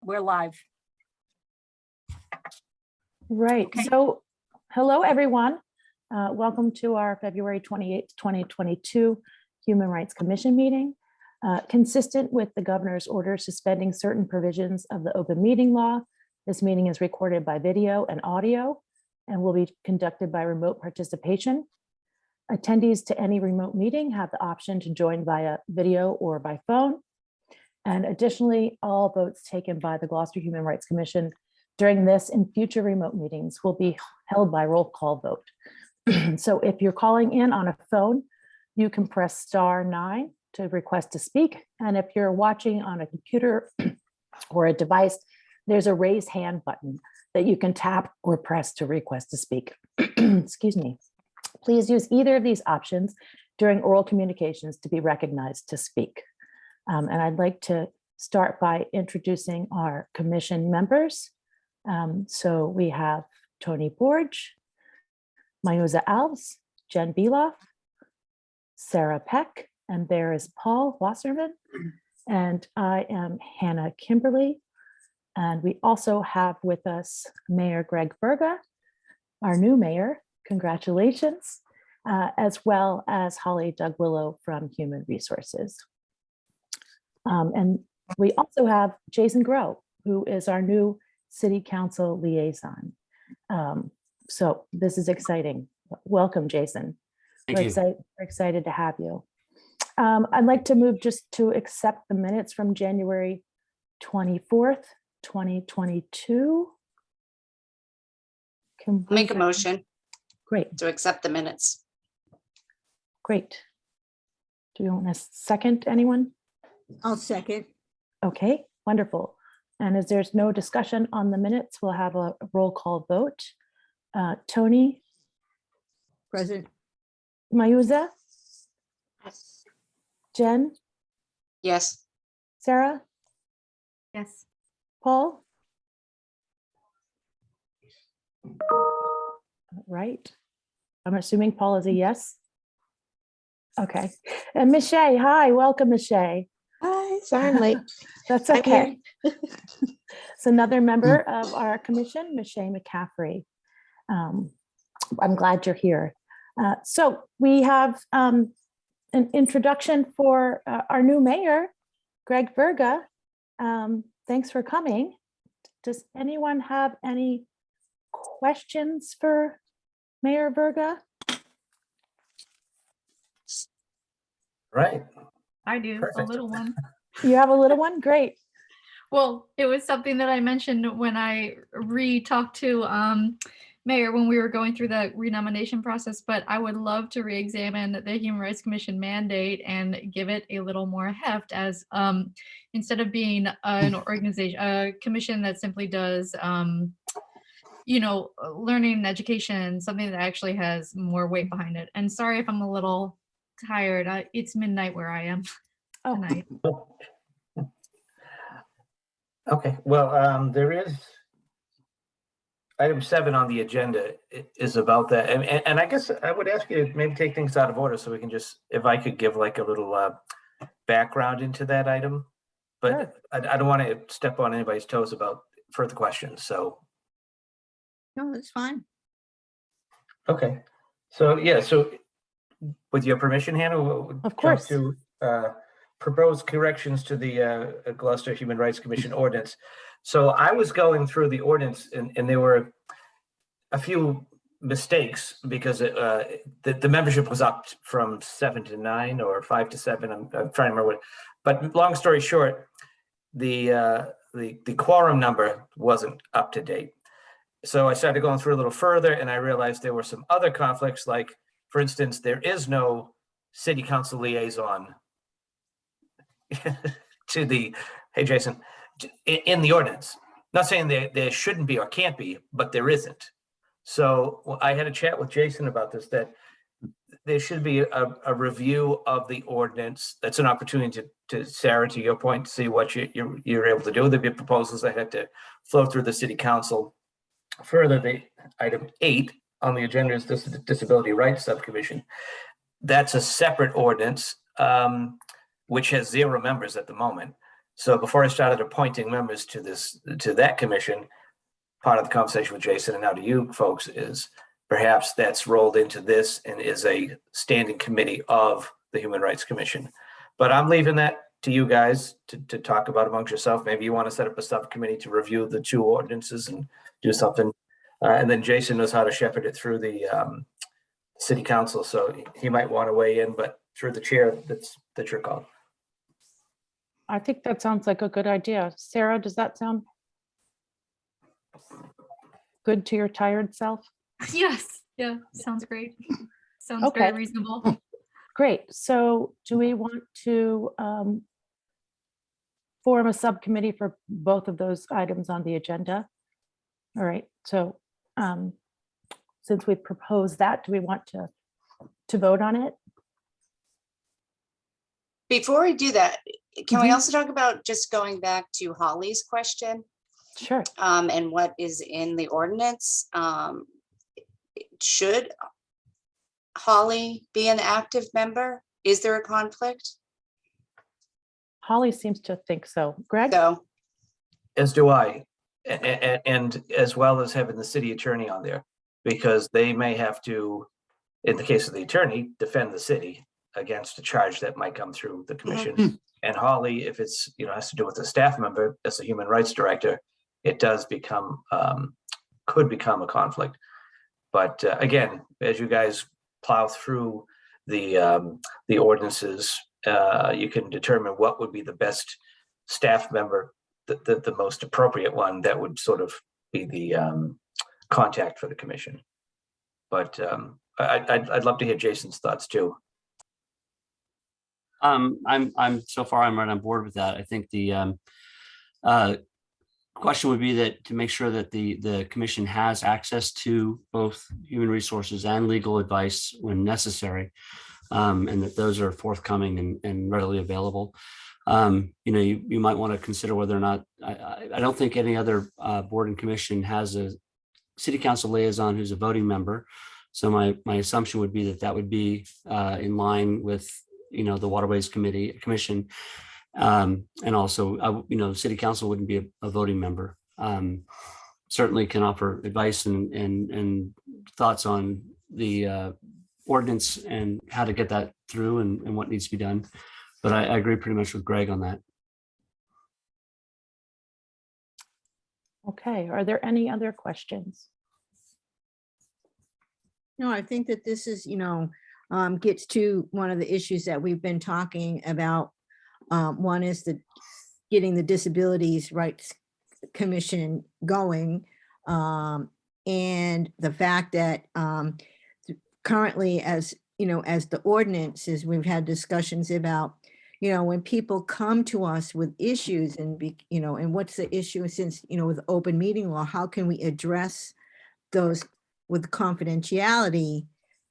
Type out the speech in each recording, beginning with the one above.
We're live. Right. Okay. So, hello, everyone. Welcome to our February 28th, 2022 Human Rights Commission meeting. Consistent with the governor's order suspending certain provisions of the open meeting law, this meeting is recorded by video and audio and will be conducted by remote participation. Attendees to any remote meeting have the option to join via video or by phone. And additionally, all votes taken by the Gloucester Human Rights Commission during this and future remote meetings will be held by roll call vote. So if you're calling in on a phone, you can press *9 to request to speak. And if you're watching on a computer or a device, there's a raise hand button that you can tap or press to request to speak. Excuse me. Please use either of these options during oral communications to be recognized to speak. And I'd like to start by introducing our commission members. So we have Tony Borge, Mayuza Alves, Jen Beloff, Sarah Peck, and there is Paul Wasserman, and I am Hannah Kimberly. And we also have with us Mayor Greg Berga, our new mayor, congratulations, as well as Holly Dugwillow from Human Resources. And we also have Jason Grow, who is our new City Council liaison. So this is exciting. Welcome, Jason. Thank you. We're excited to have you. I'd like to move just to accept the minutes from January 24th, 2022. Make a motion Great, to accept the minutes. great. Do you want to second, anyone? I'll second. Okay, wonderful. And as there's no discussion on the minutes, we'll have a roll call vote. Tony, Present. Mayuza, Jen, Yes. Sarah, Yes. Paul? Right. I'm assuming Paul is a yes. Okay. And Michelle, hi, welcome, Michelle. Hi, sorry I'm late. That's I'm okay. It's another member of our commission, Michelle McCaffrey. I'm glad you're here. So we have an introduction for our new mayor, Greg Berga. Thanks for coming. Does anyone have any questions for Mayor Berga? Right. I do, a Perfect. little one. You have a little one? Great. Well, it was something that I mentioned when I talked to Mayor when we were going through the renomination process, but I would love to re-examine the Human Rights Commission mandate and give it a little more heft as instead of being an organization, a commission that simply does, learning and education, something that actually has more weight behind it. And sorry if I'm a little tired. It's midnight where I am tonight. Okay, well, there is item 7 on the agenda is about that. And I guess I would ask you to maybe take things out of order so we can just, if I could give like a little background into that item. But Sure. I don't want to step on anybody's toes about further questions, so. No, that's fine. Okay, so yeah, so with your permission, Hannah, we'll Of jump course. to proposed corrections to the Gloucester Human Rights Commission ordinance. So I was going through the ordinance and there were a few mistakes because the membership was up from 7 to 9 or 5 to 7. I'm trying to remember what, but long story short, the quorum number wasn't up to date. So I started going through a little further and I realized there were some other conflicts, like, for instance, there is no city council liaison to the, hey, Jason, in the ordinance. Not saying there shouldn't be or can't be, but there isn't. So I had a chat with Jason about this, that there should be a review of the ordinance. That's an opportunity to Sarah, to your point, to see what you're able to do. There'd be proposals that had to flow through the city council. Further, the item 8 on the agenda is this Disability Rights Subcommission. That's a separate ordinance, which has 0 members at the moment. So before I started appointing members to that commission, part of the conversation with Jason and now to you folks is perhaps that's rolled into this and is a standing committee of the Human Rights Commission. But I'm leaving that to you guys to talk about amongst yourself. Maybe you want to set up a subcommittee to review the two ordinances and do something. And then Jason knows how to shepherd it through the city council. So he might want to weigh in, but through the chair, that's your call. I think that sounds like a good idea. Sarah, does that sound good to your tired self? Yes. Yeah. Sounds great. Sounds Okay. very reasonable. Great. So do we want to form a subcommittee for both of those items on the agenda? All right. So since we proposed that, do we want to vote on it? Before we do that, can we Mhm. also talk about just going back to Holly's question Sure. and what is in the ordinance? Should Holly be an active member? Is there a conflict? Holly seems to think so. Greg? So, As do I, and as well as having the city attorney on there, because they may have to, in the case of the attorney, defend the city against a charge that might come through the commission. And Holly, if it's, has to do with a staff member as a human rights director, it does become, could become a conflict. But again, as you guys plow through the ordinances, you can determine what would be the best staff member, the most appropriate one that would sort of be the contact for the commission. But I'd love to hear Jason's thoughts too. I'm so far I'm right on board with that. I think the question would be that to make sure that the commission has access to both human resources and legal advice when necessary, and that those are forthcoming and readily available. You might want to consider whether or not, I don't think any other board and commission has a city council liaison who's a voting member. So my assumption would be that would be in line with the Waterways Commission. And also, city council wouldn't be a voting member. Certainly can offer advice and thoughts on the ordinance and how to get that through and what needs to be done. But I agree pretty much with Greg on that. Okay. Are there any other questions? No, I think that this is, gets to one of the issues that we've been talking about. One is getting the Disabilities Rights Commission going. And the fact that currently as the ordinances, we've had discussions about, when people come to us with issues and and what's the issue since, with open meeting law, how can we address those with confidentiality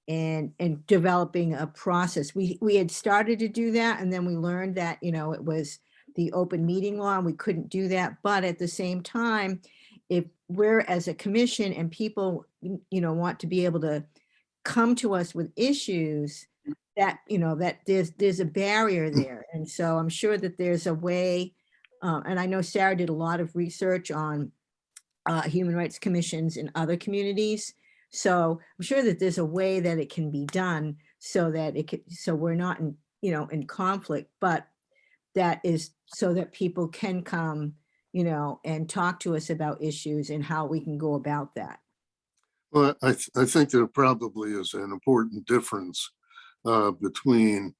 and developing a process. We had started to do that, and then we learned that, it was the open meeting law and we couldn't do that. But at the same time, if we're as a commission and people, want to be able to come to us with issues that, that there's a barrier there. And so I'm sure that there's a way, and I know Sarah did a lot of research on human rights commissions in other communities. So I'm sure that there's a way that it can be done so that so we're not in, in conflict, but that is so that people can come, and talk to us about issues and how we can go about that. Well, I think there probably is an important difference between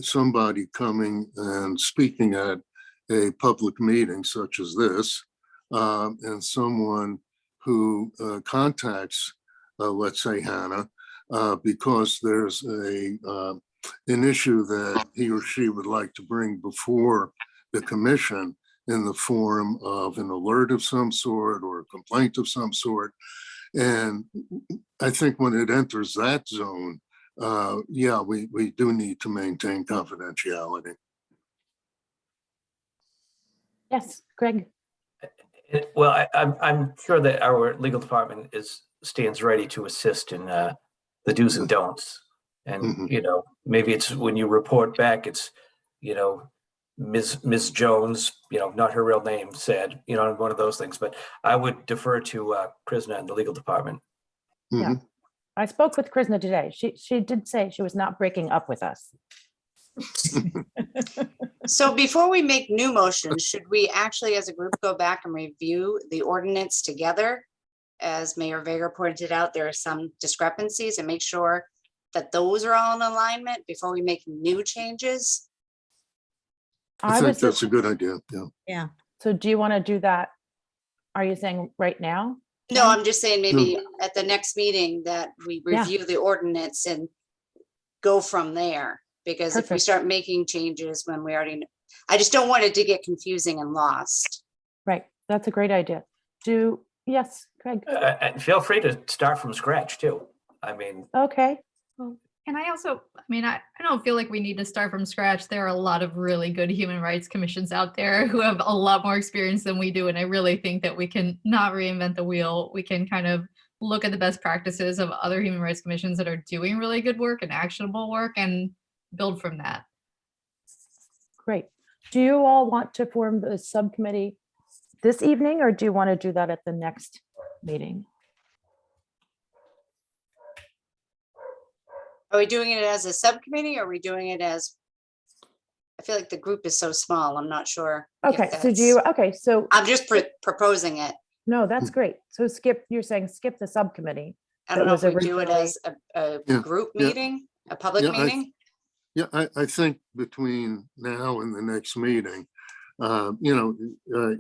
somebody coming and speaking at a public meeting such as this, and someone who contacts, let's say, Hannah, because there's an issue that he or she would like to bring before the commission in the form of an alert of some sort or a complaint of some sort. And I think when it enters that zone, yeah, we do need to maintain confidentiality. Yes, Greg. Well, I'm sure that our legal department stands ready to assist in the do's and don'ts. And, Mhm. maybe it's when you report back, it's, Ms. Jones, not her real name, said, one of those things. But I would defer to Krishna and the legal department. Yeah. Mhm. I spoke with Krishna today. She did say she was not breaking up with us. So before we make new motions, should we actually as a group go back and review the ordinance together? As Mayor Vega pointed out, there are some discrepancies, and make sure that those are all in alignment before we make new changes. I think that's a good idea. Yeah. So do you want to do that? Are you saying right now? No, I'm just saying maybe at the next meeting that we Yeah. review the ordinance and go from there. Because if we Perfect. start making changes when we already, I just don't want it to get confusing and lost. Right. That's a great idea. Yes, Craig. And feel free to start from scratch too. I mean, Okay. And I also, I don't feel like we need to start from scratch. There are a lot of really good human rights commissions out there who have a lot more experience than we do. And I really think that we can not reinvent the wheel. We can kind of look at the best practices of other human rights commissions that are doing really good work and actionable work and build from that. Great. Do you all want to form the subcommittee this evening, or do you want to do that at the next meeting? Are we doing it as a subcommittee or are we doing it as? I feel like the group is so small, I'm not sure. if Okay, so that's- I'm just proposing it. no, that's great. So you're saying skip the subcommittee. I don't know if That we was do it as a Yeah, group yeah. meeting, a public Yeah, meeting. Yeah, I think between now and the next meeting,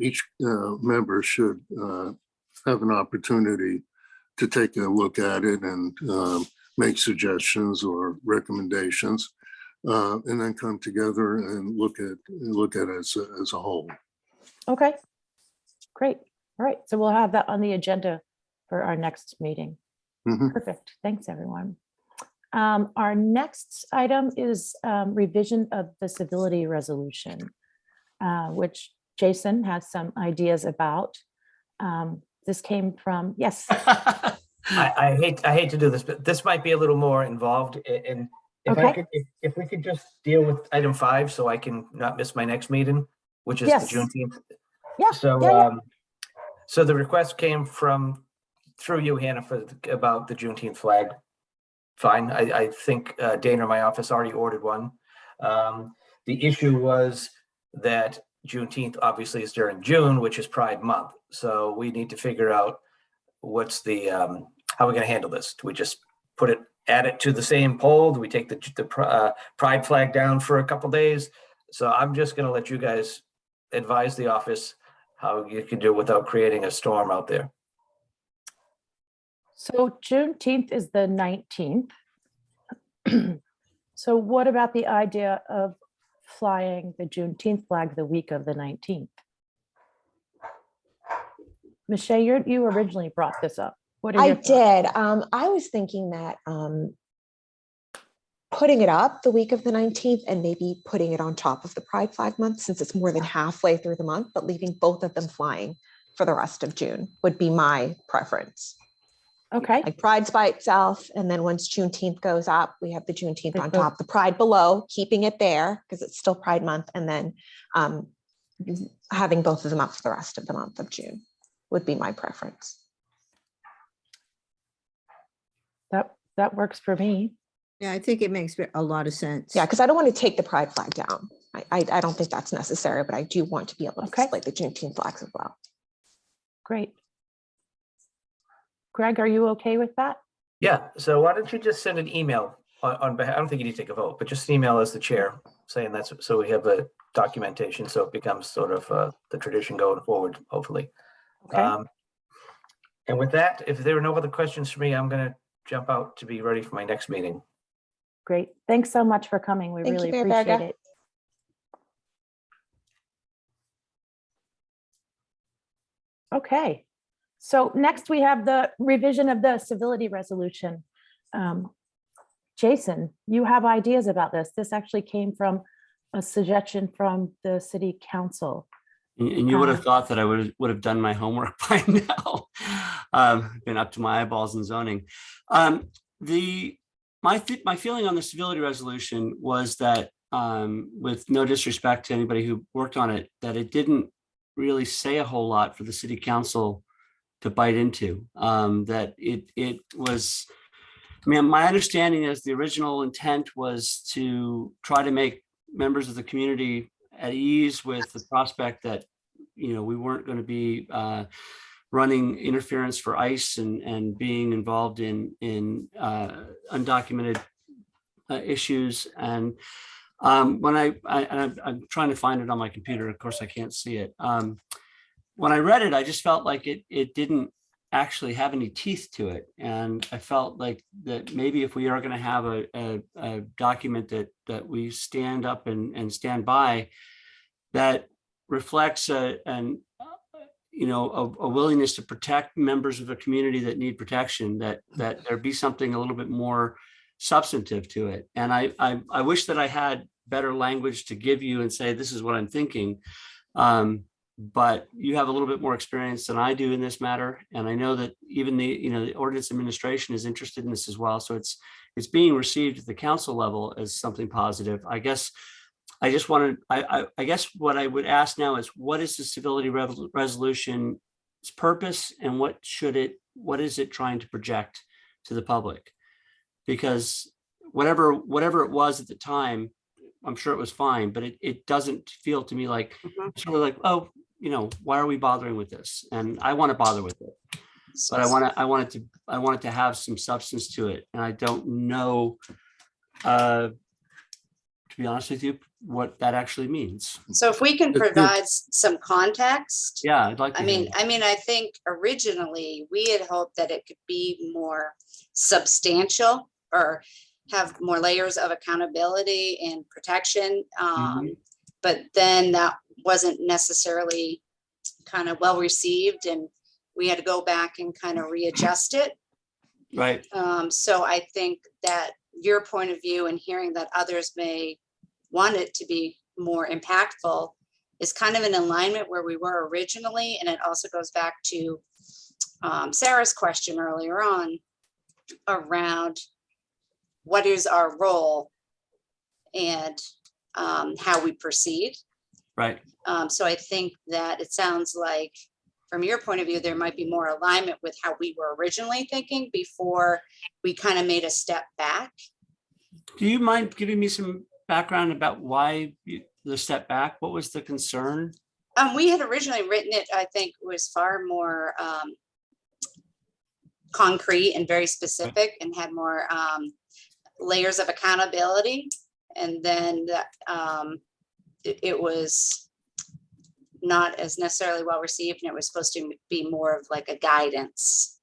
each member should have an opportunity to take a look at it and make suggestions or recommendations, and then come together and look at it as a whole. Okay, great. All right, so we'll have that on the agenda for our next meeting. Mhm. Perfect. Thanks, everyone. Our next item is revision of the civility resolution, which Jason has some ideas about. This came from, yes. I hate to do this, but this might be a little more involved. And if we could just deal with item 5 so I can not miss my next meeting, which is Yes. the Juneteenth. Yeah, So, yeah. so the request came through you, Hannah, about the Juneteenth flag. Fine. I think Dana in my office already ordered one. The issue was that Juneteenth obviously is during June, which is Pride Month. So we need to figure out what's the how we're going to handle this. Do we just add it to the same poll? Do we take the Pride flag down for a couple days? So I'm just going to let you guys advise the office how you can do it without creating a storm out there. So Juneteenth is the 19th. So what about the idea of flying the Juneteenth flag the week of the 19th? Michelle, you originally brought this up. What are I your thoughts? did. I was thinking that putting it up the week of the 19th and maybe putting it on top of the Pride Flag Month, since it's more than halfway through the month, but leaving both of them flying for the rest of June would be my preference. Okay, Like Pride's by itself, and then once Juneteenth goes up, we have the Juneteenth They on both- top, the Pride below, keeping it there because it's still Pride Month, and then having both of them up for the rest of the month of June would be my preference. that works for me. Yeah, I think it makes a lot of sense. Yeah, because I don't want to take the Pride flag down. I don't think that's necessary, but I do want to be able to Okay. display the Juneteenth flags as well. Great. Greg, are you okay with that? Yeah, so why don't you just send an email on behalf, I don't think you need to take a vote, but just an email as the chair saying that's, so we have a documentation, so it becomes sort of the tradition going forward, hopefully. Okay, And with that, if there are no other questions for me, I'm going to jump out to be ready for my next meeting. great. Thanks so much for coming. We Thank you, really Mayor appreciate Berga. it. Okay, so next we have the revision of the civility resolution. Jason, you have ideas about this. This actually came from a suggestion from the city council. And you would have thought that I would have done my homework by now. Been up to my eyeballs in zoning. My feeling on the civility resolution was that with no disrespect to anybody who worked on it, that it didn't really say a whole lot for the city council to bite into. That it was, I mean, my understanding is the original intent was to try to make members of the community at ease with the prospect that, we weren't going to be running interference for ICE and being involved in undocumented issues. And when I'm trying to find it on my computer, of course I can't see it. When I read it, I just felt like it didn't actually have any teeth to it. And I felt like that maybe if we are going to have a document that we stand up and stand by, that reflects a willingness to protect members of the community that need protection, that there be something a little bit more substantive to it. And I wish that I had better language to give you and say, this is what I'm thinking. But you have a little bit more experience than I do in this matter. And I know that even the ordinance administration is interested in this as well. So it's being received at the council level as something positive. I guess I just wanted, I guess what I would ask now is, what is the civility resolution's purpose, and what is it trying to project to the public? Because whatever it was at the time, I'm sure it was fine, but it doesn't feel to me like, sort of like, oh, why are we bothering with this? And I want to bother with it, but I want it to have some substance to it. And I don't know, to be honest with you, what that actually means. So if we can provide some context. Yeah, I'd like to. I think originally we had hoped that it could be more substantial or have more layers of accountability and protection. But then that wasn't necessarily kind of well received, and we had to go back and kind of readjust it. Right. So I think that your point of view and hearing that others may want it to be more impactful is kind of in alignment where we were originally. And it also goes back to Sarah's question earlier on around what is our role and how we proceed. Right. So I think that it sounds like from your point of view, there might be more alignment with how we were originally thinking before we kind of made a step back. Do you mind giving me some background about why the step back? What was the concern? We had originally written it, I think was far more concrete and very specific and had more layers of accountability. And then it was not as necessarily well received, and it was supposed to be more of like a guidance.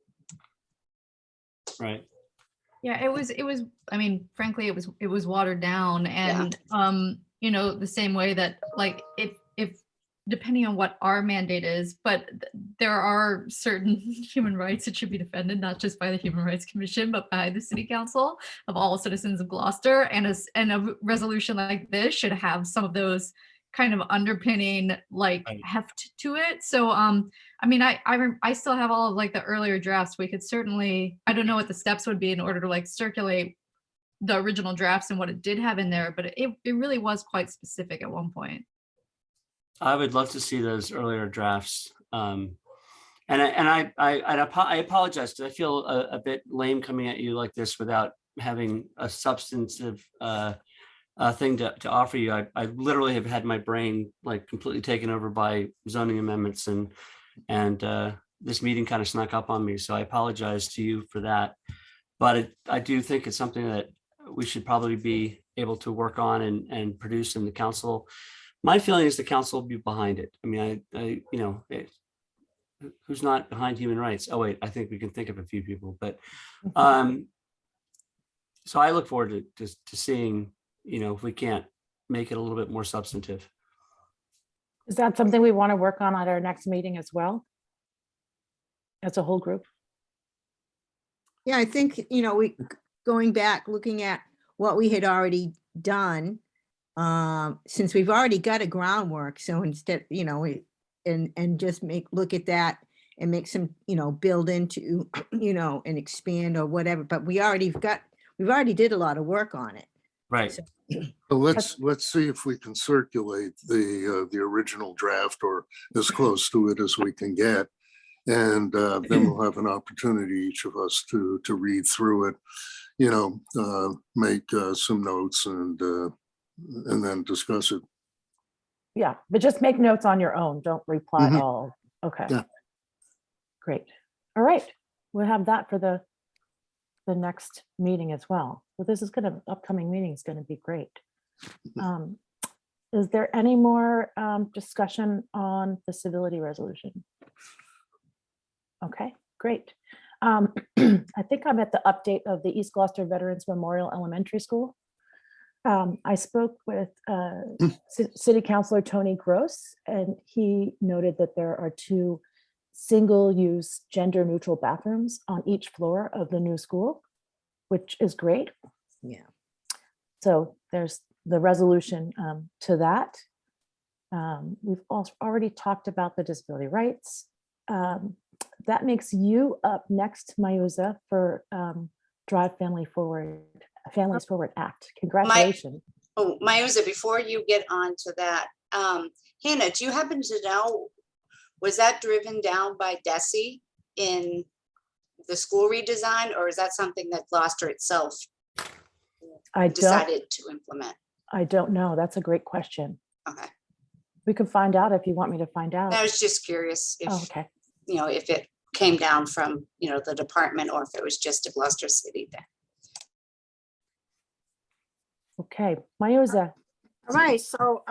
Right. Yeah, it was, I mean, frankly, it was watered down, and, the same way that like, if depending on what our mandate is, but there are certain human rights that should be defended, not just by the Human Rights Commission, but by the City Council of all citizens of Gloucester. And a resolution like this should have some of those kind of underpinning like heft to it. So, I mean, I still have all of like the earlier drafts. We could certainly, I don't know what the steps would be in order to like circulate the original drafts and what it did have in there, but it really was quite specific at one point. I would love to see those earlier drafts. And I apologize, because I feel a bit lame coming at you like this without having a substantive thing to offer you. I literally have had my brain like completely taken over by zoning amendments, and this meeting kind of snuck up on me. So I apologize to you for that. But I do think it's something that we should probably be able to work on and produce in the council. My feeling is the council will be behind it. I mean, who's not behind human rights? Oh, wait, I think we can think of a few people, but so I look forward to seeing, if we can't make it a little bit more substantive. Is that something we want to work on at our next meeting as well? As a whole group? Yeah, I think, we going back, looking at what we had already done, since we've already got a groundwork. So instead, and just look at that and make some, build into, and expand or whatever, but we've already did a lot of work on it. Right. So- Well, let's see if we can circulate the original draft or as close to it as we can get. And then we'll have an opportunity, each of us, to read through it, make some notes and then discuss it. Yeah, but just make notes on your own. Don't reply Mhm. all. Okay. Yeah. Great. All right. We'll have that for the next meeting as well. So this is upcoming meeting is gonna be great. Is there any more discussion on the civility resolution? Okay, great. I think I'm at the update of the East Gloucester Veterans Memorial Elementary School. I spoke with City Councilor Tony Gross, and he noted that there are 2 single-use gender-neutral bathrooms on each floor of the new school, which is great. Yeah. So there's the resolution to that. We've also already talked about the disability rights. That makes you up next, Mayuza, for Drive Families Forward Act. Congratulations. Oh, Mayuza, before you get on to that, Hannah, do you happen to know, was that driven down by DESI in the school redesign, or is that something that Gloucester itself I decided to implement? don't know. That's a great question. Okay, We can find out if you want me to find out. I was just curious if, Oh, okay. if it came down from, the department, or if it was just a Gloucester City thing. Okay, Mayuza. All right, so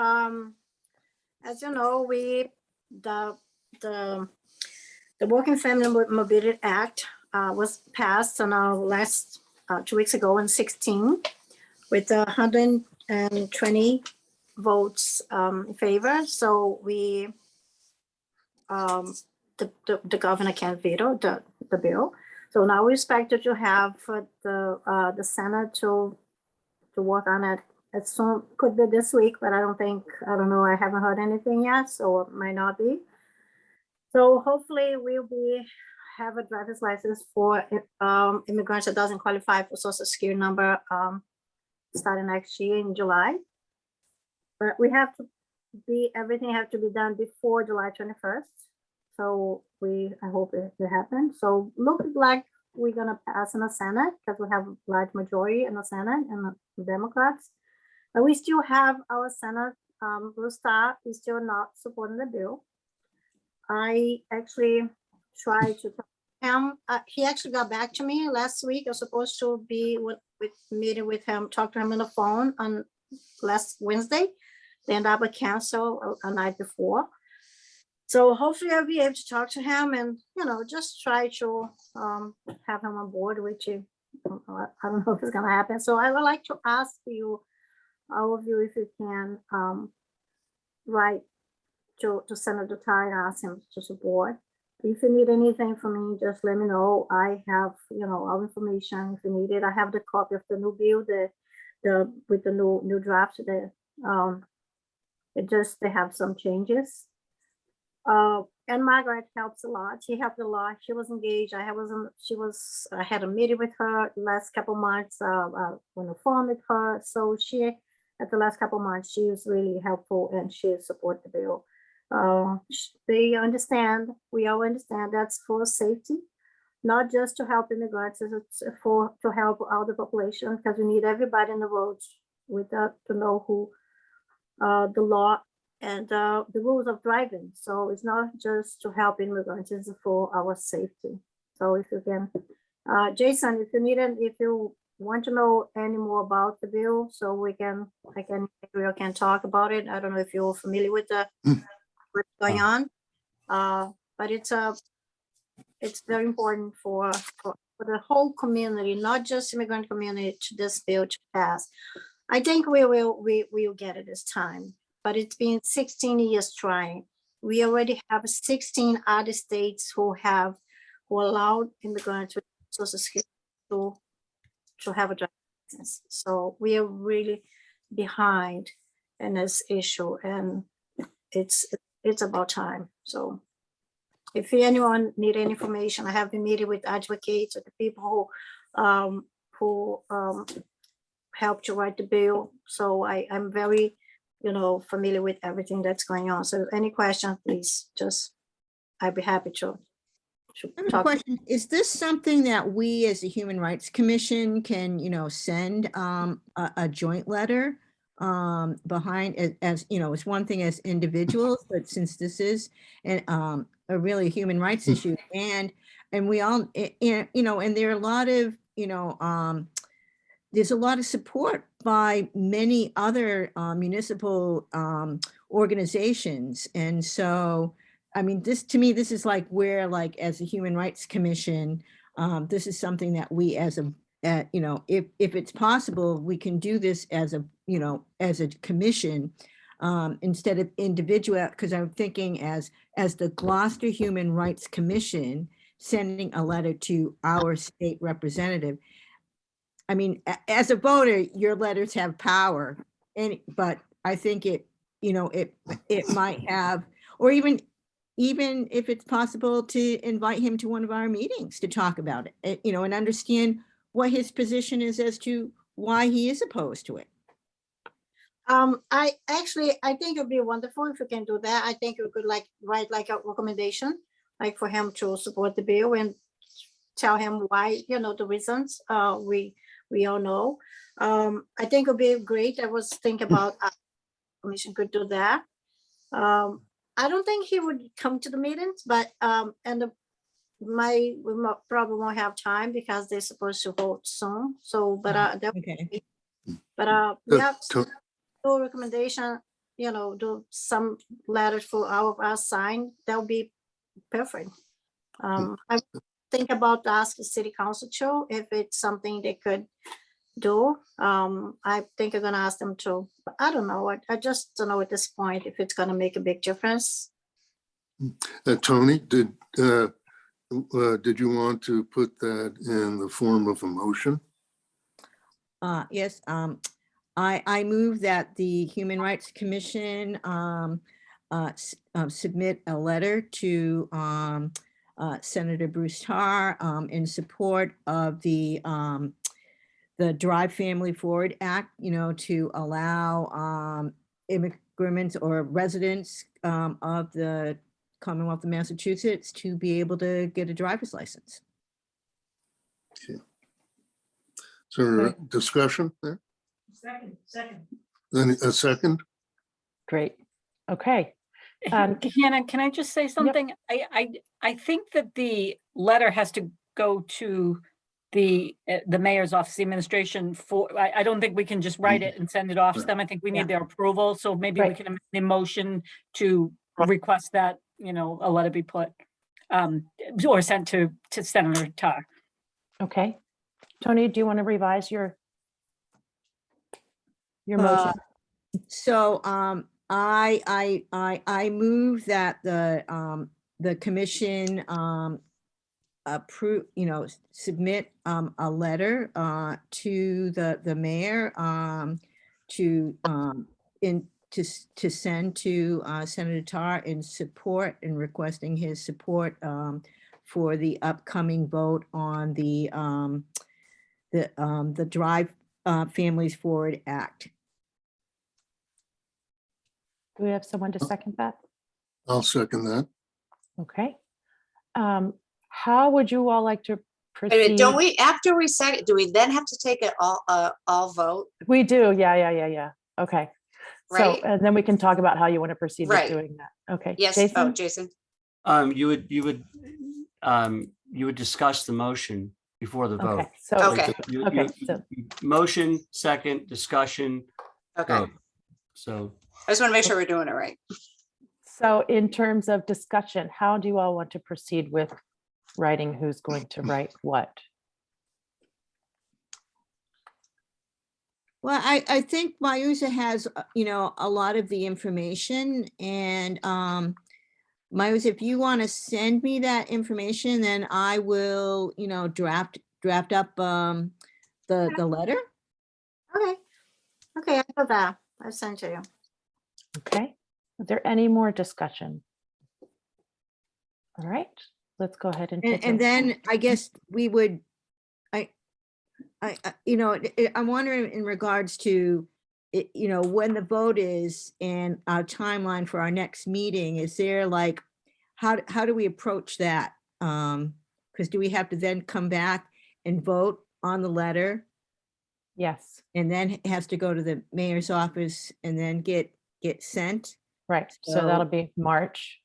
as you know, the Working Family Mobility Act was passed on our last 2 weeks ago in 16 with 120 votes in favor. So the governor can't veto the bill. So now we expected to have the Senate to work on it as soon, could be this week, but I don't know, I haven't heard anything yet, so it might not be. So hopefully we'll have a driver's license for immigrants that doesn't qualify for Social Security number starting next year in July. But everything have to be done before July 21st. So I hope it happens. So look like we're gonna pass in the Senate because we have a large majority in the Senate and the Democrats. But we still have our Senate, Bruce Starr is still not supporting the bill. I actually tried to talk to him. He actually got back to me last week. I was supposed to be meeting with him, talk to him on the phone on last Wednesday. They ended up cancel a night before. So hopefully I'll be able to talk to him and, just try to have him on board, which I don't know if it's gonna happen. So I would like to ask you, all of you, if you can write to Senator Ty and ask him to support. If you need anything from me, just let me know. I have, all information if you need it. I have the copy of the new bill, with the new draft. They have some changes. And Margaret helps a lot. She helped a lot. She was engaged. I had a meeting with her last couple months, on the phone with her. So at the last couple months, she was really helpful and she support the bill. They understand, we all understand that's for safety, not just to help immigrants, it's to help all the population, because we need everybody in the roads to know who the law and the rules of driving. So it's not just to help immigrants, it's for our safety. So if you can, Jason, if you want to know any more about the bill, so I can talk about it. I don't know if you're familiar with what's going on, but it's very important for the whole community, not just immigrant community, to this bill to pass. I think we will get it this time, but it's been 16 years trying. We already have 16 other states who allowed immigrants with Social Security to have a driver's license. So we are really behind in this issue, and it's about time. So if anyone need any information, I have been meeting with advocates or the people who helped to write the bill. So I'm very, familiar with everything that's going on. So any questions, please I'd be happy to I have a talk. question. Is this something that we as a Human Rights Commission can, send a joint letter behind as, it's one thing as individuals, but since this is a really human rights issue and we all, and there are a lot of, there's a lot of support by many other municipal organizations. And so, I mean, to me, this is like where, like, as a Human Rights Commission, this is something that we as if it's possible, we can do this as a commission instead of individual, because I'm thinking as the Gloucester Human Rights Commission sending a letter to our state representative. I mean, as a voter, your letters have power, but I think it might have, or even if it's possible to invite him to one of our meetings to talk about it, and understand what his position is as to why he is opposed to it. I think it'd be wonderful if we can do that. I think we could write a recommendation, for him to support the bill and tell him why, the reasons we all know. I think it'd be great. I was thinking about commission could do that. I don't think he would come to the meetings, but we probably won't have time because they're supposed to vote soon. So, but Okay. we have no recommendation, do some letters for all of us sign. That would be perfect. I think about asking city council too, if it's something they could do. I think I'm gonna ask them to, but I don't know. I just don't know at this point if it's gonna make a big difference. Tony, did you want to put that in the form of a motion? Yes, I move that the Human Rights Commission submit a letter to Senator Bruce Tarr in support of the Drive Family Forward Act, to allow immigrants or residents of the Commonwealth of Massachusetts to be able to get a driver's license. Is there a discussion there? Second. Then a second? Great. Okay. Hannah, can I just say something? I think that the letter has to go to the mayor's office, the administration I don't think we can just write it and send it off to them. I think we need their approval. So maybe we can amend the motion to request that, a letter be put or sent to Senator Tarr. Okay. Tony, do you want to revise your motion? So I move that the commission approve, submit a letter to the mayor to send to Senator Tarr in support and requesting his support for the upcoming vote on the Drive Families Forward Act. Do we have someone to second that? I'll second that. Okay. How would you all like to Wait a proceed? minute, don't we, after we second, do we then have to take it all vote? We do. Yeah. Okay. So, Right. and then we can talk about how you want to proceed with Right. doing that. Okay. Yes, Jason? Jason. You would discuss the motion before the vote. Okay. So, Okay. so Motion, second, discussion, Okay, vote. So I just want to make sure we're doing it right. So in terms of discussion, how do you all want to proceed with writing who's going to write what? Well, I think Mayusa has, a lot of the information, and Mayusa, if you want to send me that information, then I will, draft up the letter. Okay, I know that. I sent to you. Okay. Is there any more discussion? All right, let's go ahead and take And a- then I guess we would, I'm wondering in regards to, when the vote is and our timeline for our next meeting, is there like, how do we approach that? Because do we have to then come back and vote on the letter? Yes, And then it has to go to the mayor's office and then get sent? right. So So- that'll be March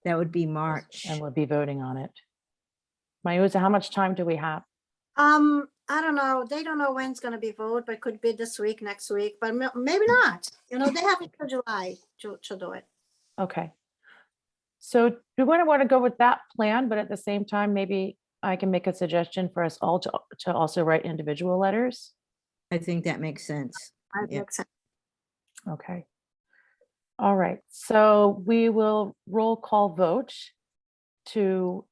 That would be March. and we'll be voting on it. Mayuza, how much time do we have? I don't know. They don't know when it's gonna be voted, but it could be this week, next week, but maybe not. They have until July to do it. Okay. So we're going to want to go with that plan, but at the same time, maybe I can make a suggestion for us all to also write individual letters. I think that makes sense. That Yeah. makes sense. Okay. All right. So we will roll call vote to,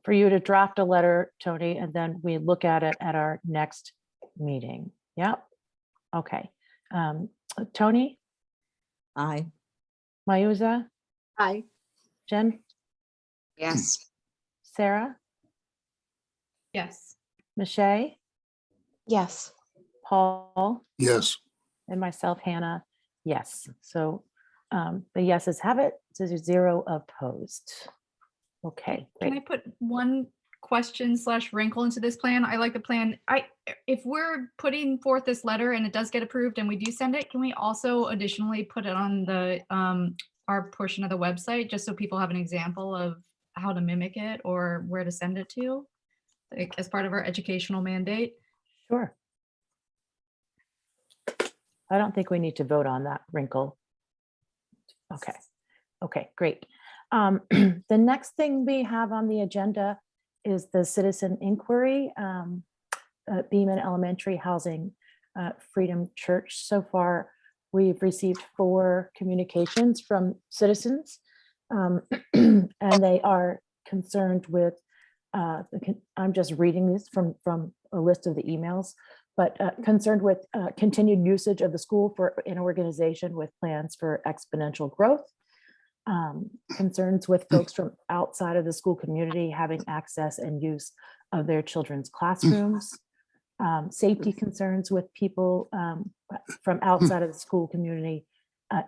for you to draft a letter, Tony, and then we look at it at our next meeting. Yep. Okay. Tony, Aye. Mayuza, Aye. Jen, Yes. Sarah, Yes. Michelle, Yes. Paul, Yes, and myself, Hannah. Yes. So the yeses have it. So there's 0 opposed. Okay, Can I great. put one question / wrinkle into this plan? I like the plan. If we're putting forth this letter and it does get approved and we do send it, can we also additionally put it on the our portion of the website, just so people have an example of how to mimic it or where to send it to, like as part of our educational mandate? Sure. I don't think we need to vote on that wrinkle. Okay. Okay, great. The next thing we have on the agenda is the citizen inquiry, Beaman Elementary Housing Freedom Church. So far, we've received 4 communications from citizens, and they are concerned with, I'm just reading this from a list of the emails, but concerned with continued usage of the school for an organization with plans for exponential growth. Concerns with folks from outside of the school community having access and use of their children's classrooms. Safety concerns with people from outside of the school community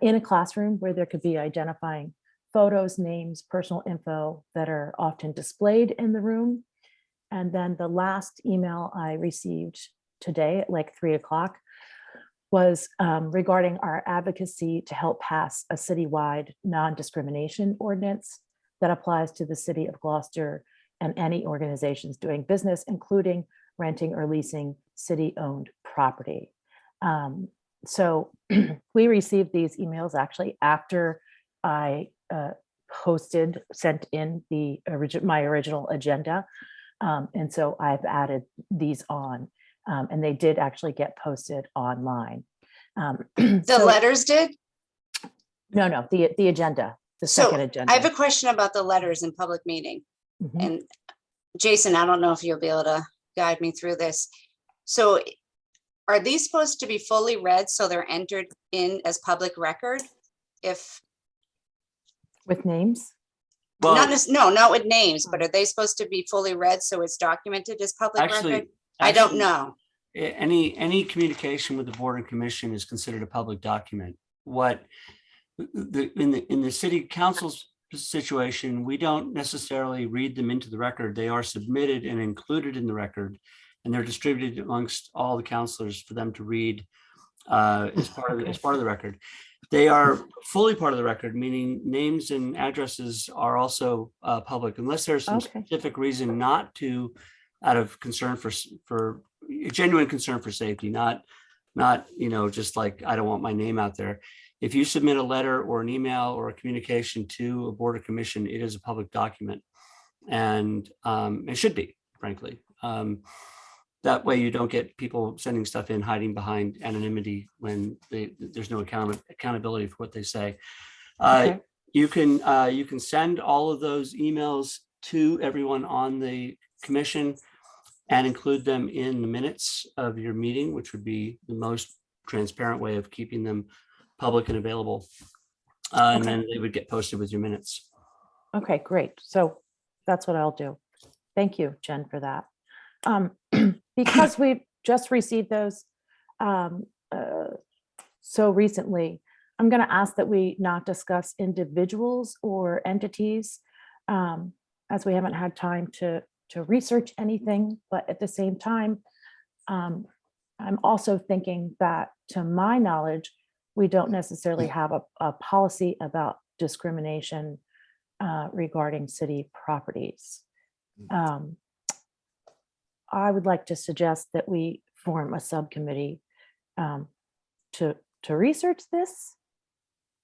in a classroom where there could be identifying photos, names, personal info that are often displayed in the room. And then the last email I received today at like 3 o'clock was regarding our advocacy to help pass a citywide non-discrimination ordinance that applies to the city of Gloucester and any organizations doing business, including renting or leasing city-owned property. So we received these emails actually after I sent in my original agenda. And so I've added these on. And they did actually get posted online. The letters did? No, the agenda, the So, second agenda. I have a question about the letters in public meeting. Mhm. And Jason, I don't know if you'll be able to guide me through this. So are these supposed to be fully read so they're entered in as public record? If, With names? not, not with names, but are they supposed to be fully read so it's documented as public record? Actually, I don't actually, know. Any communication with the board and commission is considered a public document. What in the city council's situation, we don't necessarily read them into the record. They are submitted and included in the record, and they're distributed amongst all the councilors for them to read as part of the record. They are fully part of the record, meaning names and addresses are also public, unless there's some Okay. specific reason not to, out of concern for genuine concern for safety, not just like, I don't want my name out there. If you submit a letter or an email or a communication to a board or commission, it is a public document, and it should be, frankly. That way you don't get people sending stuff in hiding behind anonymity when there's no accountability for what they say. Okay. You can send all of those emails to everyone on the commission and include them in the minutes of your meeting, which would be the most transparent way of keeping them public and available. And then they would get posted with your minutes. Okay, great. So that's what I'll do. Thank you, Jen, for that. Because just received those so recently. I'm going to ask that we not discuss individuals or entities, as we haven't had time to research anything. But at the same time, I'm also thinking that, to my knowledge, we don't necessarily have a policy about discrimination regarding city properties. I would like to suggest that we form a subcommittee to research this.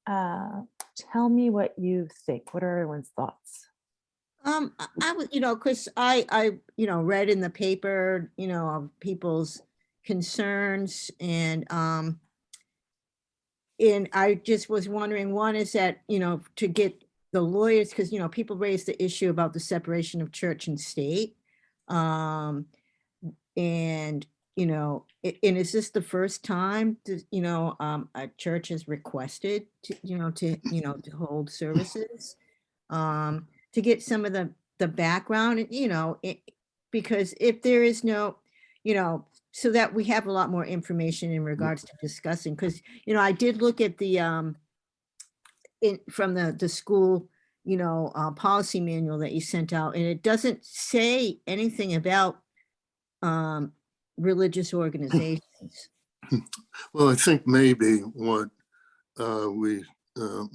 Tell me what you think. What are everyone's thoughts? I would, because I read in the paper, of people's concerns, and I just was wondering, one is that, to get the lawyers, because, people raised the issue about the separation of church and state. And, and is this the first time a church has requested to hold services? To get some of the background, because if there is no, so that we have a lot more information in regards to discussing, because, I did look at the, from the school, policy manual that you sent out, and it doesn't say anything about religious organizations. Well, I think maybe what we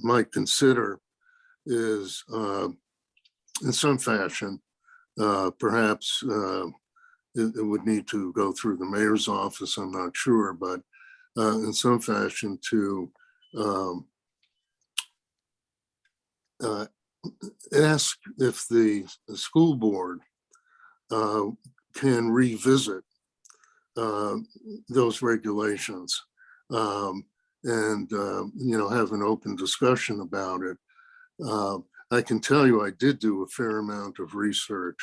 might consider is, in some fashion, perhaps it would need to go through the mayor's office, I'm not sure, but in some fashion to ask if the school board can revisit those regulations, and have an open discussion about it. I can tell you I did do a fair amount of research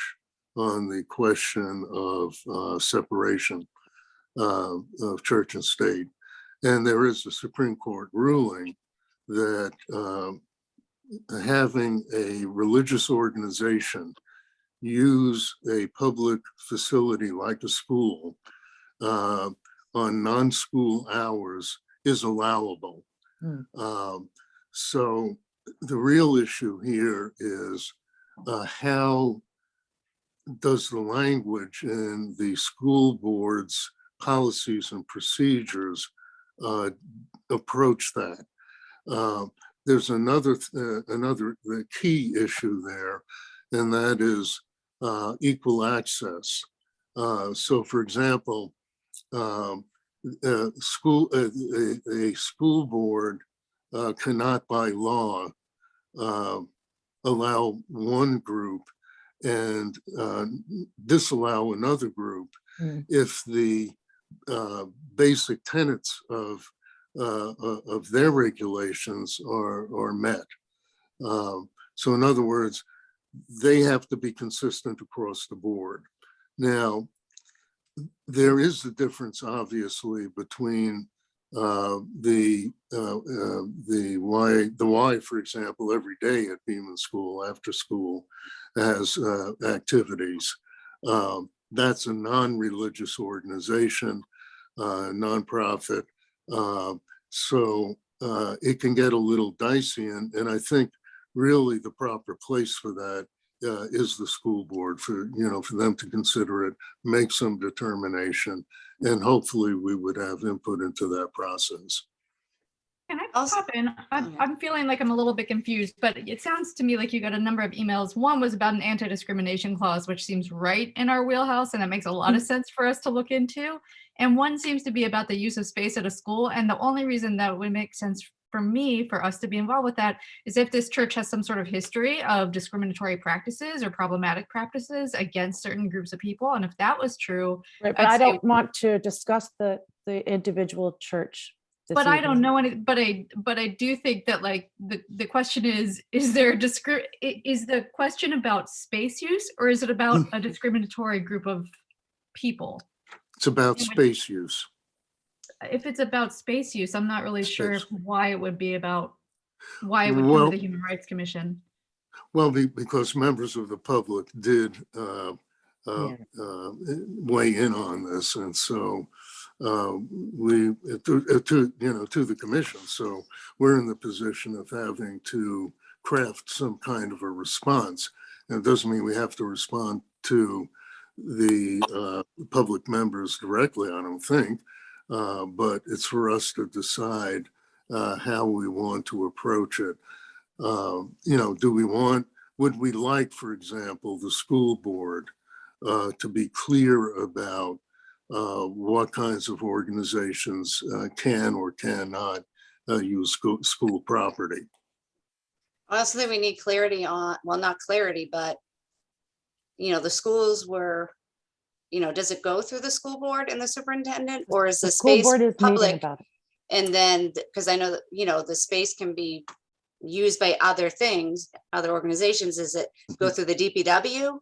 on the question of separation of church and state. And there is a Supreme Court ruling that having a religious organization use a public facility like a school on non-school hours is allowable. So the real issue here is how does the language in the school board's policies and procedures approach that? There's another the key issue there, and that is equal access. So, for example, a school board cannot by law allow one group and disallow another group if the basic tenets of their regulations are met. So in other words, they have to be consistent across the board. Now, there is a difference, obviously, between the Y, for example, every day at Beaman School after school has activities. That's a non-religious organization, nonprofit. So it can get a little dicey, and I think really the proper place for that is the school board, for them to consider it, make some determination, and hopefully we would have input into that process. Can I Also- pop in? I'm feeling like I'm a little bit confused, but it sounds to me like you got a number of emails. One was about an anti-discrimination clause, which seems right in our wheelhouse, and that makes a lot of sense for us to look into. And one seems to be about the use of space at a school. And the only reason that would make sense for us to be involved with that is if this church has some sort of history of discriminatory practices or problematic practices against certain groups of people. And if that was true, Right, but I'd I say- don't want to discuss the individual church. this but I don't evening. know any, but I do think that, like, the question is there is the question about space use, or is it about a discriminatory group of people? It's about space use. If it's about space use, I'm not really sure Space. why it would come Well- to the Human Rights Commission. Well, because members of the public did weigh in on this. And so to the commission. So we're in the position of having to craft some kind of a response. And it doesn't mean we have to respond to the public members directly, I don't think, but it's for us to decide how we want to approach it. Would we like, for example, the school board to be clear about what kinds of organizations can or cannot use school property? Honestly, we need clarity on, well, not clarity, but the schools were, does it go through the school board and the superintendent, or is the School space board is meeting public? about it. And then, because I know that, the space can be used by other things, other organizations, is it go through the DPW?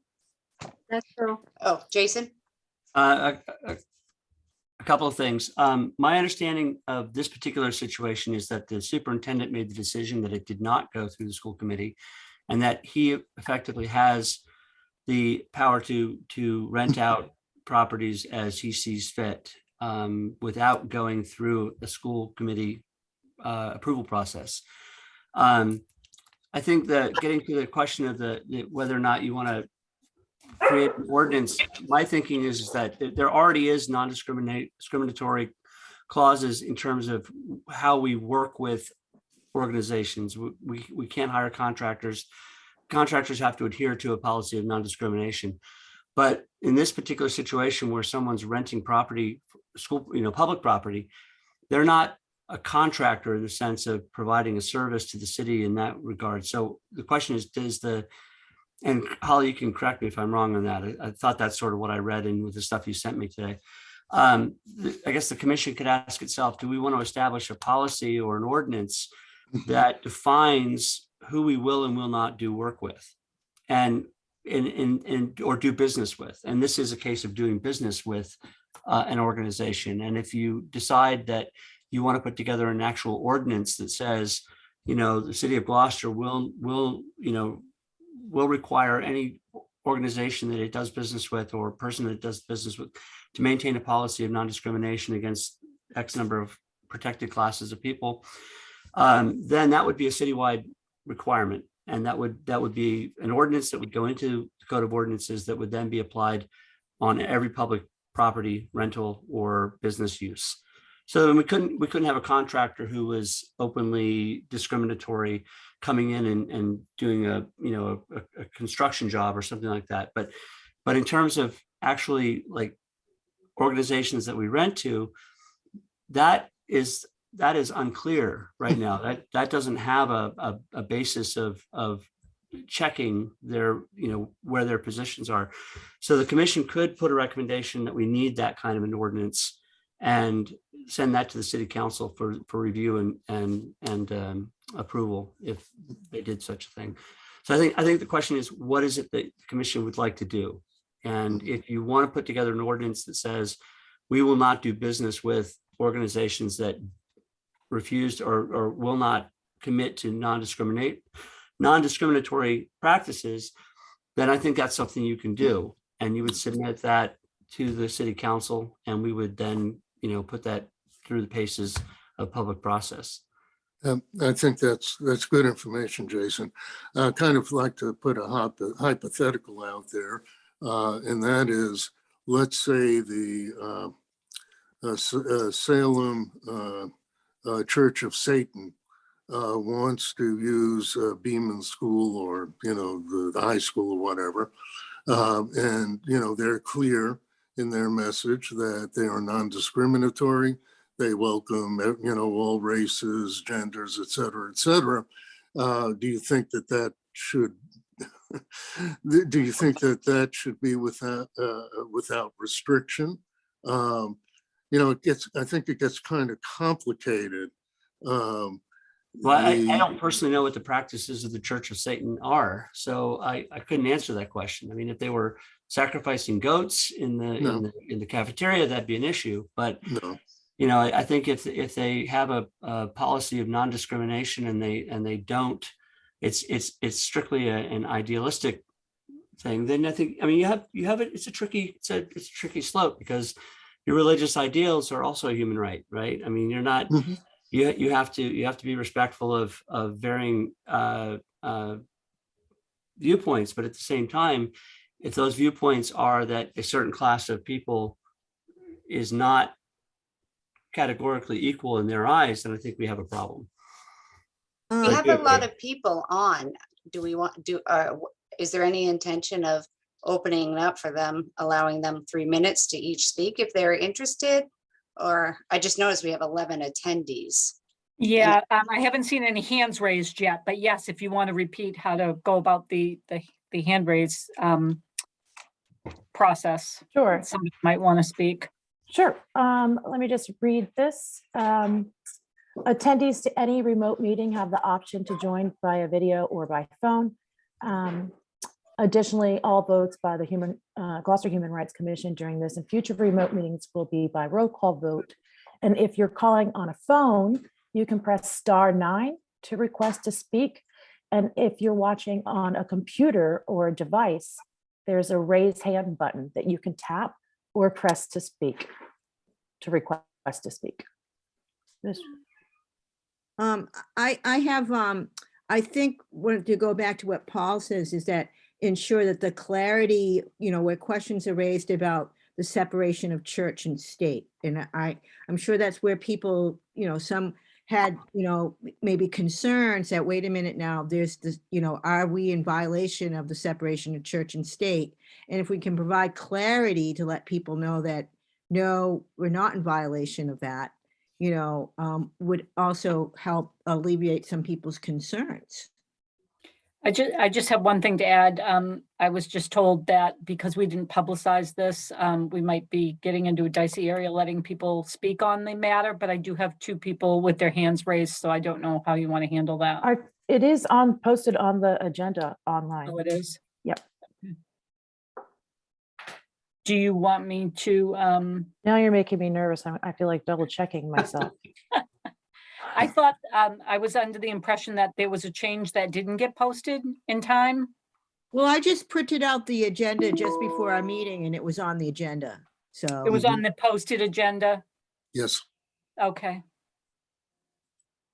That's true. Oh, Jason? A couple of things. My understanding of this particular situation is that the superintendent made the decision that it did not go through the school committee, and that he effectively has the power to rent out properties as he sees fit, without going through a school committee approval process. I think that getting to the question of whether or not you want to create an ordinance, my thinking is that there already is non-discriminatory clauses in terms of how we work with organizations. We can't hire contractors. Contractors have to adhere to a policy of non-discrimination. But in this particular situation where someone's renting property, public property, they're not a contractor in the sense of providing a service to the city in that regard. So the question is, and Holly, you can correct me if I'm wrong on that. I thought that's sort of what I read in with the stuff you sent me today. I guess the commission could ask itself, do we want to establish a policy or an ordinance that defines who we will and will not do work with and or do business with? And this is a case of doing business with an organization. And if you decide that you want to put together an actual ordinance that says, the city of Gloucester will require any organization that it does business with or person that it does business with to maintain a policy of non-discrimination against X number of protected classes of people, then that would be a citywide requirement. And that would be an ordinance that would go into the code of ordinances that would then be applied on every public property, rental or business use. So we couldn't have a contractor who was openly discriminatory coming in and doing a construction job or something like that. But in terms of actually like organizations that we rent to, that is unclear right now. That doesn't have a basis of checking their, where their positions are. So the commission could put a recommendation that we need that kind of an ordinance and send that to the city council for review and approval if they did such a thing. So I think the question is, what is it that the commission would like to do? And if you want to put together an ordinance that says we will not do business with organizations that refused or will not commit to non-discriminatory practices, then I think that's something you can do. And you would submit that to the city council, and we would then, put that through the paces of public process. I think that's good information, Jason. I kind of like to put a hypothetical out there, and that is, let's say the Salem Church of Satan wants to use Beeman School or the high school or whatever, and they're clear in their message that they are non-discriminatory. They welcome all races, genders, et cetera, et cetera. Do you think that should be without restriction? I think it gets kind of complicated. Well, I don't personally know what the practices of the Church of Satan are, so I couldn't answer that question. I mean, if they were sacrificing goats in the cafeteria, that'd be an issue. But no. I think if they have a policy of non-discrimination and they don't, it's strictly an idealistic thing, then I think, I mean, you have it, it's a tricky slope, because your religious ideals are also a human right, right? I mean, you're not, Mhm. you have to be respectful of varying viewpoints, but at the same time, if those viewpoints are that a certain class of people is not categorically equal in their eyes, then I think we have a problem. We Um, have a lot of people on. Do we want, is there any intention of opening it up for them, allowing them 3 minutes to each speak if they're interested? Or I just noticed we have 11 attendees. Yeah, I haven't seen any hands raised yet, but yes, if you want to repeat how to go about the hand raise process, Sure. somebody might want to speak. Sure. Let me just read this. Attendees to any remote meeting have the option to join via video or by phone. Additionally, all votes by the Gloucester Human Rights Commission during this and future remote meetings will be by roll call vote. And if you're calling on a phone, you can press *9 to request to speak. And if you're watching on a computer or a device, there's a raise hand button that you can tap or press to speak, to request to speak. This- I have, I think, to go back to what Paul says, is that ensure that the clarity, where questions are raised about the separation of church and state. And I'm sure that's where people, some had, maybe concerns that, wait a minute now, there's this, are we in violation of the separation of church and state? And if we can provide clarity to let people know that, no, we're not in violation of that, would also help alleviate some people's concerns. I just have one thing to add. I was just told that because we didn't publicize this, we might be getting into a dicey area, letting people speak on the matter, but I do have 2 people with their hands raised, so I don't know how you want to handle that. It is posted on the agenda online. Oh, it is? Yep. Do you want me to, Now you're making me nervous. I feel like double checking myself. I thought, I was under the impression that there was a change that didn't get posted in time. Well, I just printed out the agenda just before our meeting and it was on the agenda. So It was on the posted agenda. Yes. Okay.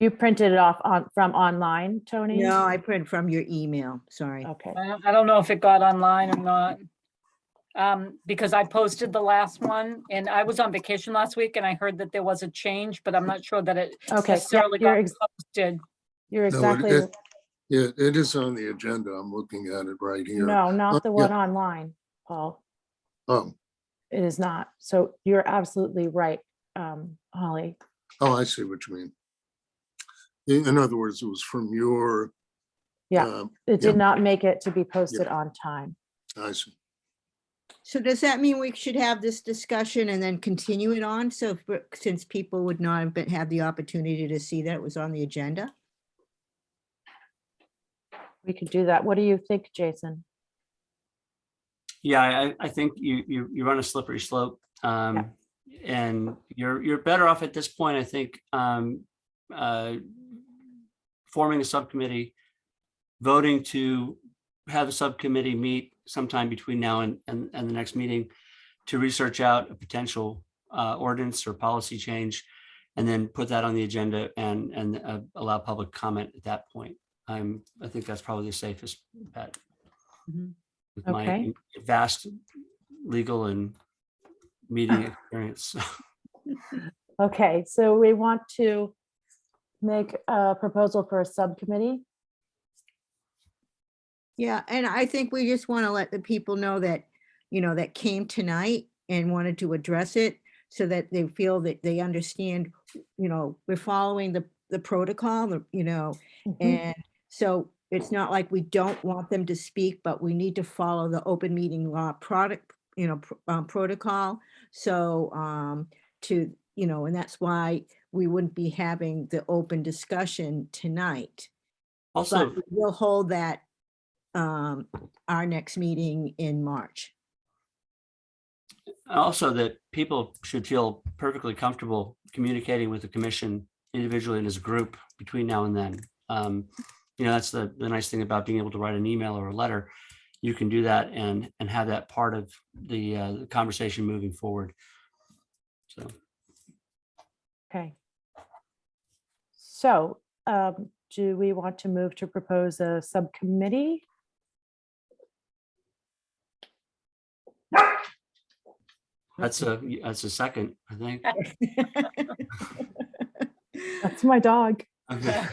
You printed it off from online, Tony? no, I printed from your email. Sorry. Okay. I don't know if it got online or not. Because I posted the last one and I was on vacation last week and I heard that there was a change, but I'm not sure that it Okay. necessarily got posted. You're No, exactly, it is on the agenda. I'm looking at it right here. no, not the yeah. one online, Paul. Oh, It is not. So you're absolutely right, Holly. I see what you mean. In other words, it was from your. Yeah, it yeah. did not make it to be posted on time. I see. So does that mean we should have this discussion and then continue it on? So since people would not have had the opportunity to see that it was on the agenda? We could do that. What do you think, Jason? Yeah, I think you run a slippery slope. And you're better off at this point, I think, forming a subcommittee, voting to have a subcommittee meet sometime between now and the next meeting to research out a potential ordinance or policy change, and then put that on the agenda and allow public comment at that point. I think that's probably the safest bet. Mhm. With my Okay. vast legal and meeting experience. Okay, so we want to make a proposal for a subcommittee. Yeah, and I think we just want to let the people know that, that came tonight and wanted to address it so that they feel that they understand, we're following the protocol, Mhm. and so it's not like we don't want them to speak, but we need to follow the open meeting law protocol. So and that's why we wouldn't be having the open discussion tonight. Also, But we'll hold that our next meeting in March. also that people should feel perfectly comfortable communicating with the commission individually and as a group between now and then. That's the nice thing about being able to write an email or a letter. you can do that and have that part of the conversation moving forward. So. Okay. So do we want to move to propose a subcommittee? That's a second, I think. That's my dog. Okay.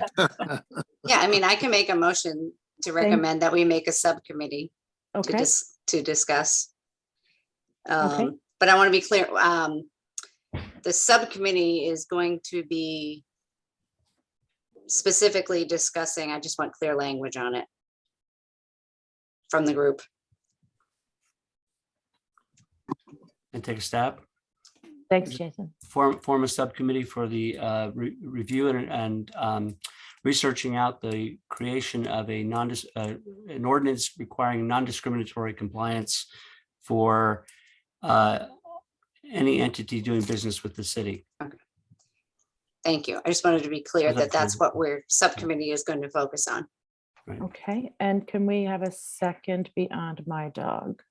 Yeah, I mean, I can make a motion to recommend that we make a subcommittee to Okay, to discuss. Okay. But I want to be clear, the subcommittee is going to be specifically discussing, I just want clear language on it from the group. And take a stab. thanks, Jason. Form a subcommittee for the review and researching out the creation of an ordinance requiring non-discriminatory compliance for any entity doing business with the city. Thank you. I just wanted to be clear Oh, that that's that's fine. what we're subcommittee is going to focus on. Okay, and can we have a second beyond my dog?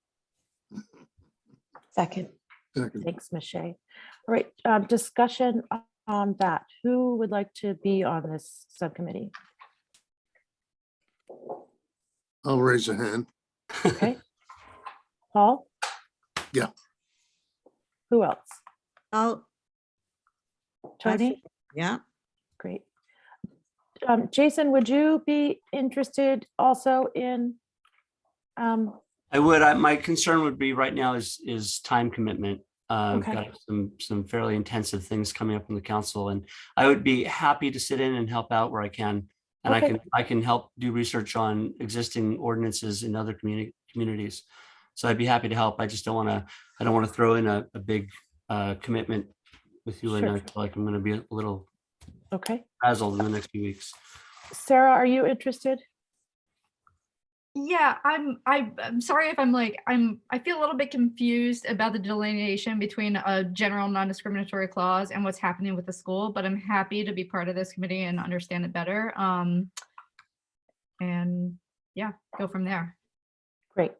Second. Second. Thanks, Michelle. All right, discussion on that. Who would like to be on this subcommittee? I'll raise a hand. Okay. Paul? Yeah. Who else? Oh, Tony? yeah. Great. Jason, would you be interested also in? I would. My concern would be right now is time commitment. I've Okay. got some fairly intensive things coming up in the council, and I would be happy to sit in and help out where I can. And Okay. I can help do research on existing ordinances in other communities. So I'd be happy to help. I just don't want to throw in a big commitment with you, and Sure. I feel like I'm going to be a little Okay. frazzled in the next few weeks. Sarah, are you interested? Yeah, I'm sorry if I feel a little bit confused about the delineation between a general non-discriminatory clause and what's happening with the school, but I'm happy to be part of this committee and understand it better. And yeah, go from there. Great.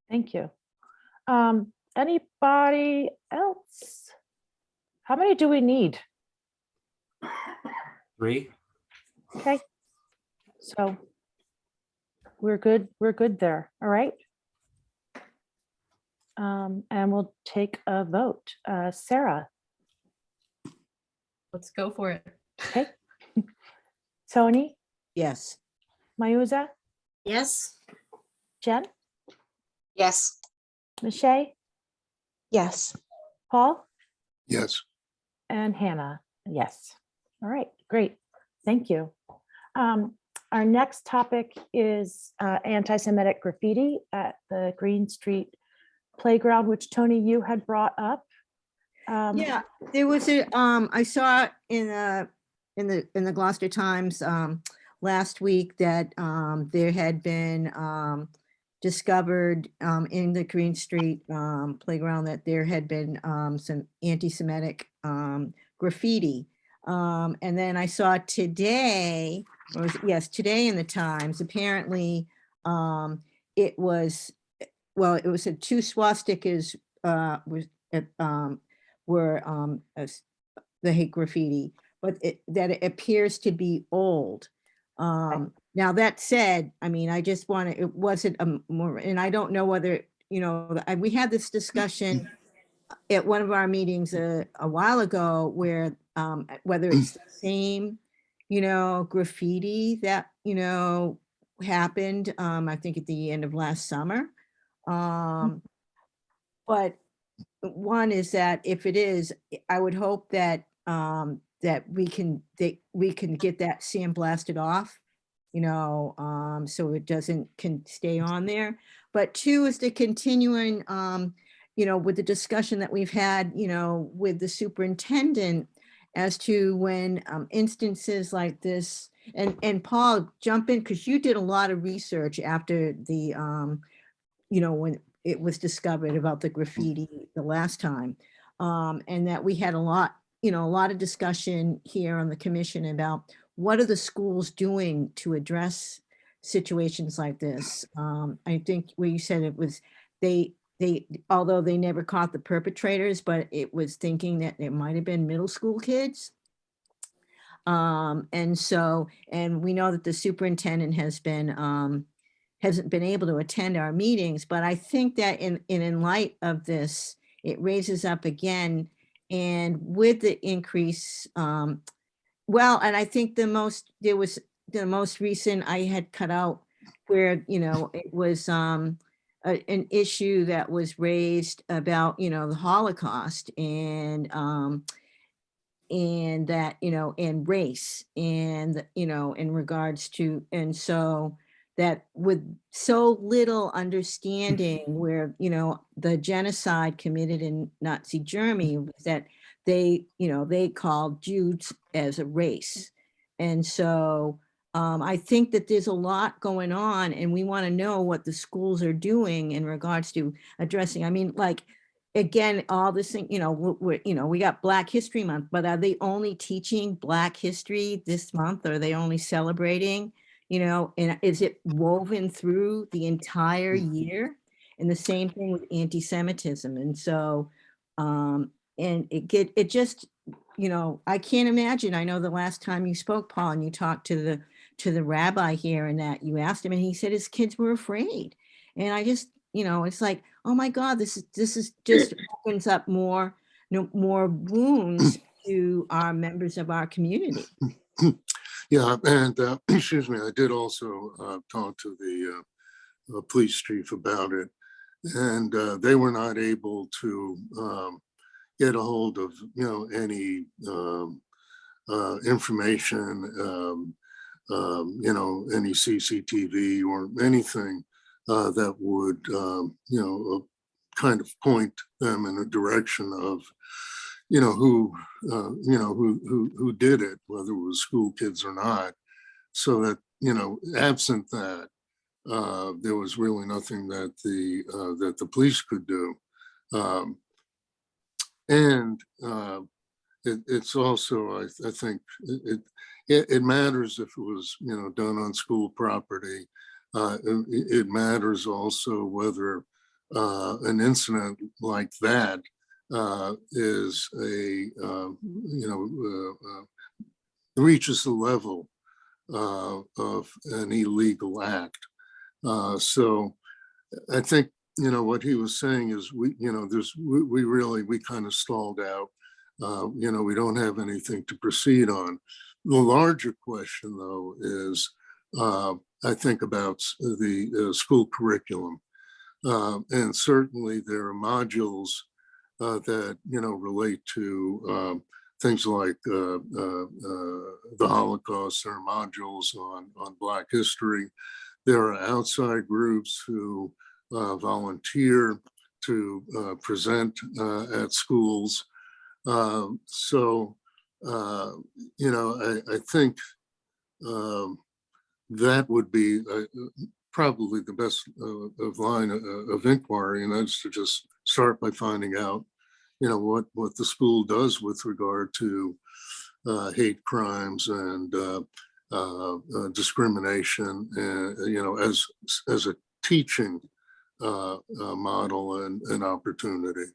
Thank you. Anybody else? How many do we need? 3. Okay. So we're good there. All right. And we'll take a vote. Sarah, Let's go for it. okay. Tony, Yes. Mayuza, Yes, Jen, Yes, Michelle, Yes. Paul, Yes. and Hannah. Yes. All right, great. Thank you. Our next topic is anti-Semitic graffiti at the Green Street Playground, which Tony, you had brought up. Yeah, there was I saw in the Gloucester Times last week that there had been discovered in the Green Street playground that there had been some anti-Semitic graffiti. And then I saw today, today in the Times, apparently it was said 2 swastikas were the hate graffiti, but that it appears to be old. Now that said, I mean, I just want to, it wasn't more, and I don't know whether, we had this discussion at one of our meetings a while ago where whether it's the same, graffiti that, happened, I think at the end of last summer. But one is that if it is, I would hope that that we can get that sandblasted off, so it can stay on there. But 2 is the continuing, with the discussion that we've had, with the superintendent as to when instances like this, and Paul, jump in, because you did a lot of research after the, when it was discovered about the graffiti the last time. And that we had a lot of discussion here on the commission about what are the schools doing to address situations like this. I think where you said it was, they, although they never caught the perpetrators, but it was thinking that it might have been middle school kids. And so, and we know that the superintendent hasn't been able to attend our meetings, but I think that in light of this, it raises up again, and with the increase, well, and I think the most recent I had cut out where, it was an issue that was raised about, the Holocaust and that, and race and, in regards to, and so that with so little understanding where, the genocide committed in Nazi Germany was that they called Jews as a race. And so I think that there's a lot going on, and we want to know what the schools are doing in regards to addressing, I mean, like, again, all this thing, we got Black History Month, but are they only teaching Black history this month? Are they only celebrating, and is it woven through the entire year? And the same thing with anti-Semitism. And so, and it just, I can't imagine. I know the last time you spoke, Paul, and you talked to the rabbi here, and that you asked him, and he said his kids were afraid. And I just, it's like, oh my God, this is just opens up more wounds to our members of our community. Yeah, and excuse me, I did also talk to the police chief about it, and they were not able to get a hold of any information, any CCTV or anything that would kind of point them in a direction of who did it, whether it was school kids or not. So that absent that, there was really nothing that the police could do. And it's also, I think it matters if it was done on school property. It matters also whether an incident like that is reaches the level of an illegal act. So I think what he was saying is we kind of stalled out. We don't have anything to proceed on. The larger question, though, is I think about the school curriculum, and certainly there are modules that relate to things like the Holocaust. There are modules on Black history. There are outside groups who volunteer to present at schools. So I think that would be probably the best of line of inquiry, and that's to just start by finding out, what the school does with regard to hate crimes and discrimination, as a teaching model and opportunity.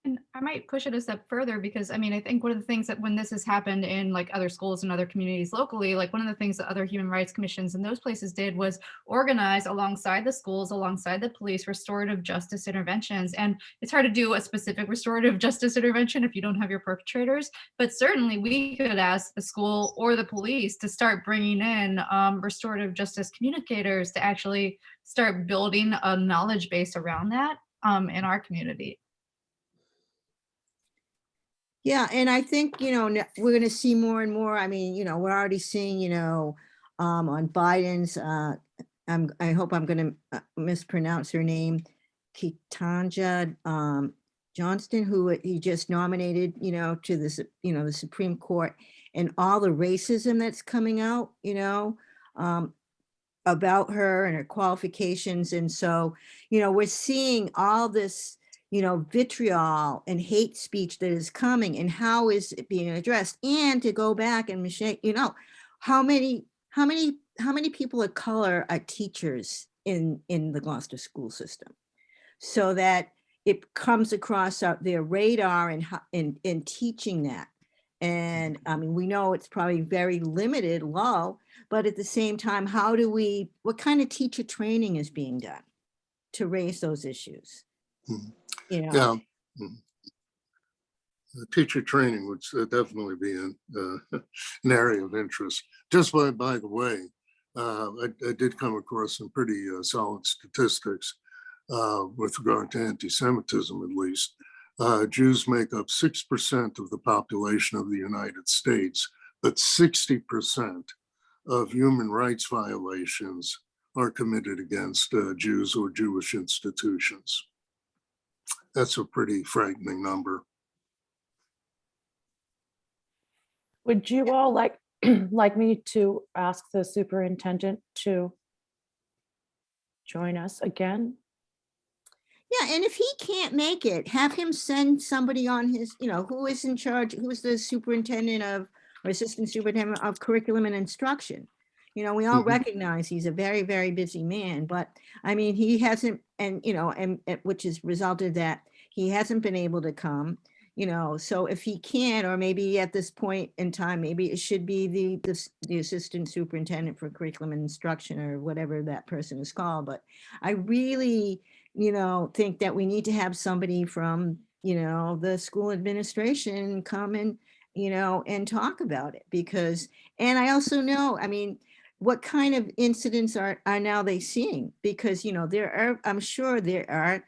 And I might push it a step further because I mean, I think one of the things that when this has happened in like other schools and other communities locally, like one of the things that other human rights commissions in those places did was organize alongside the schools, alongside the police, restorative justice interventions. And it's hard to do a specific restorative justice intervention if you don't have your perpetrators, but certainly we could ask the school or the police to start bringing in restorative justice communicators to actually start building a knowledge base around that in our community. Yeah, and I think, we're going to see more and more. I mean, we're already seeing, on Biden's, I hope I'm going to mispronounce her name, Ketanji Johnston, who he just nominated, to this, the Supreme Court, and all the racism that's coming out, about her and her qualifications. And so, we're seeing all this, vitriol and hate speech that is coming, and how is it being addressed? And to go back and how many many people of color are teachers in the Gloucester school system? So that it comes across their radar in teaching that. And I mean, we know it's probably very limited, low, but at the same time, what kind of teacher training is being done to raise those issues? Mhm. You know, Yeah. Teacher training would definitely be an area of interest. Just by the way, I did come across some pretty solid statistics with regard to anti-Semitism, at least. Jews make up 6% of the population of the United States, but 60% of human rights violations are committed against Jews or Jewish institutions. That's a pretty frightening number. Would you all like me to ask the superintendent to join us again? yeah, and if he can't make it, have him send somebody on his, who is in charge, who's the superintendent of, or assistant superintendent of curriculum and instruction. We all Mhm. recognize he's a very, very busy man, but I mean, he hasn't, and which has resulted that he hasn't been able to come, so if he can, or maybe at this point in time, maybe it should be the assistant superintendent for curriculum and instruction, or whatever that person is called. But I really, think that we need to have somebody from, the school administration come and talk about it, because, and I also know, I mean, what kind of incidents are now they seeing? Because, I'm sure there are,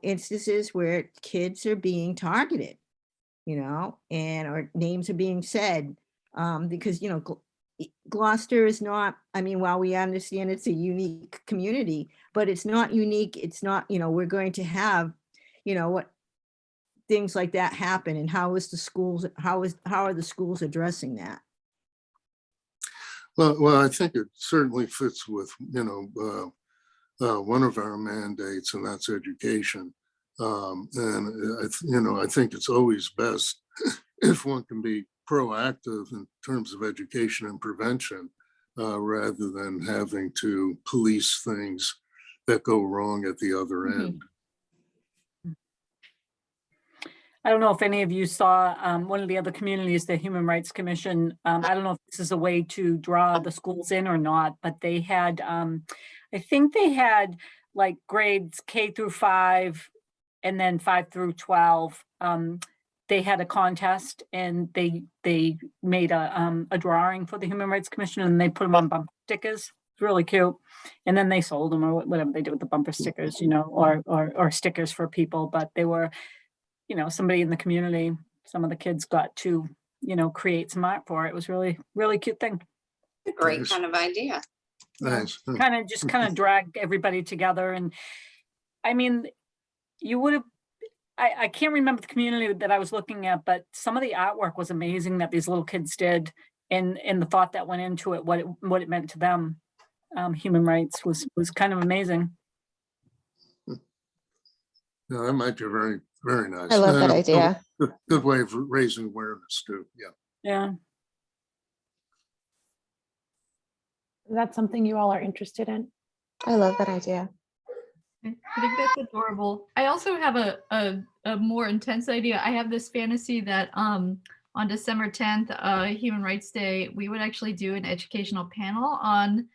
instances where kids are being targeted, and or names are being said, because, Gloucester is not, I mean, while we understand it's a unique community, but it's not unique. It's not, we're going to have, what things like that happen, and how are the schools addressing that? Well, I think it certainly fits with, one of our mandates, and that's education. And I think it's always best if one can be proactive in terms of education and prevention, rather than having to police things that go wrong at the other Mhm. end. I don't know if any of you saw one of the other communities, the Human Rights Commission. I don't know if this is a way to draw the schools in or not, but they had, I think they had like grades K through 5 and then 5 through 12. They had a contest and they made a drawing for the Human Rights Commission, and they put them on bumper stickers. It's really cute. And then they sold them, or whatever they did with the bumper stickers, or stickers for people. But they were, somebody in the community, some of the kids got to, create some art for it. It was really, really cute thing. Great Nice. kind of idea. Nice. Kind of drag everybody together. And I mean, you would have, I can't remember the community that I was looking at, but some of the artwork was amazing that these little kids did, and the thought that went into it, what it meant to them. Human rights was kind of amazing. Yeah, that might be very, very nice. I love that And idea. Good way of raising awareness too. Yeah. Yeah. Is that something you all are interested in? I love that idea. I think that's adorable. I also have a more intense idea. I have this fantasy that on December 10th, Human Rights Day, we would actually do an educational panel on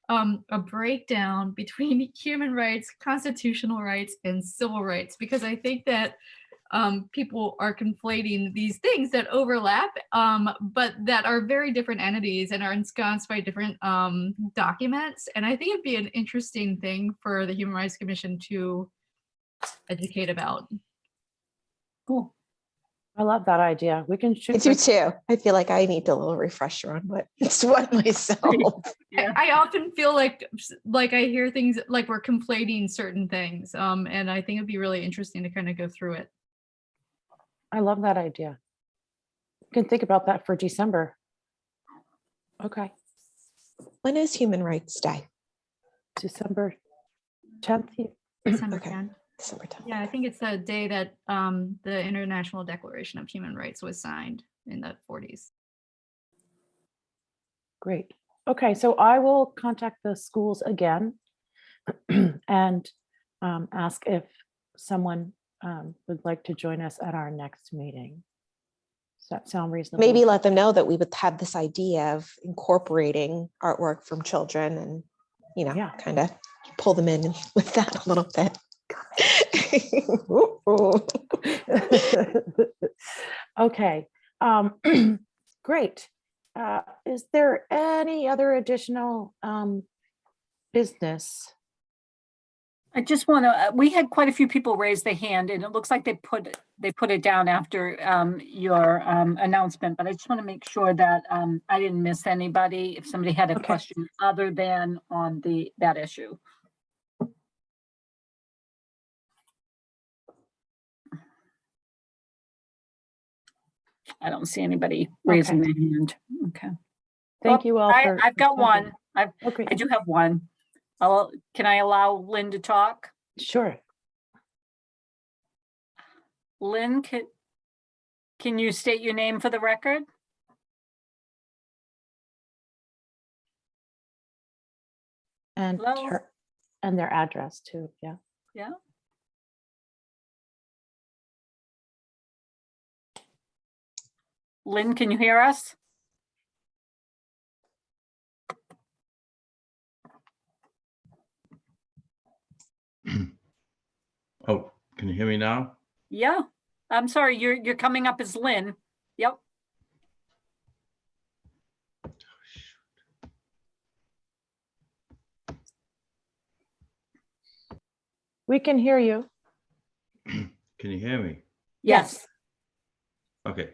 a breakdown between human rights, constitutional rights, and civil rights, because I think that people are conflating these things that overlap, but that are very different entities and are ensconced by different documents. And I think it'd be an interesting thing for the Human Rights Commission to educate about. Cool. I love that idea. We can I shoot. do for- too. I feel like I need a little refresher on what's what myself. Yeah. I often feel like I hear things like we're conflating certain things, and I think it'd be really interesting to kind of go through it. I love that idea. You can think about that for December. Okay, When is Human Rights Day? December 10th. December Okay. 10th. December 10th. Yeah, I think it's the day that the International Declaration of Human Rights was signed in the 40s. Great. Okay, so I will contact the schools again and ask if someone would like to join us at our next meeting. Does that sound reasonable? Maybe let them know that we would have this idea of incorporating artwork from children and, Yeah. kind of pull them in with that a little bit. Okay, great. Is there any other additional business? I just want to, we had quite a few people raise their hand and it looks like they put it down after your announcement, but I just want to make sure that I didn't miss anybody. If somebody had a Okay. question other than on that issue. I don't see anybody raising their hand. Okay. Thank you all for. I've got talking. one. Okay, I do have one. Can I allow Lynn to talk? sure. Lynn, can you state your name for the record? And Hello? and their address too, yeah. Yeah. Lynn, can you hear us? Oh, can you hear me now? Yeah. I'm sorry, you're coming up as Lynn. Yep. We can hear you. Can you hear me? Yes. Okay.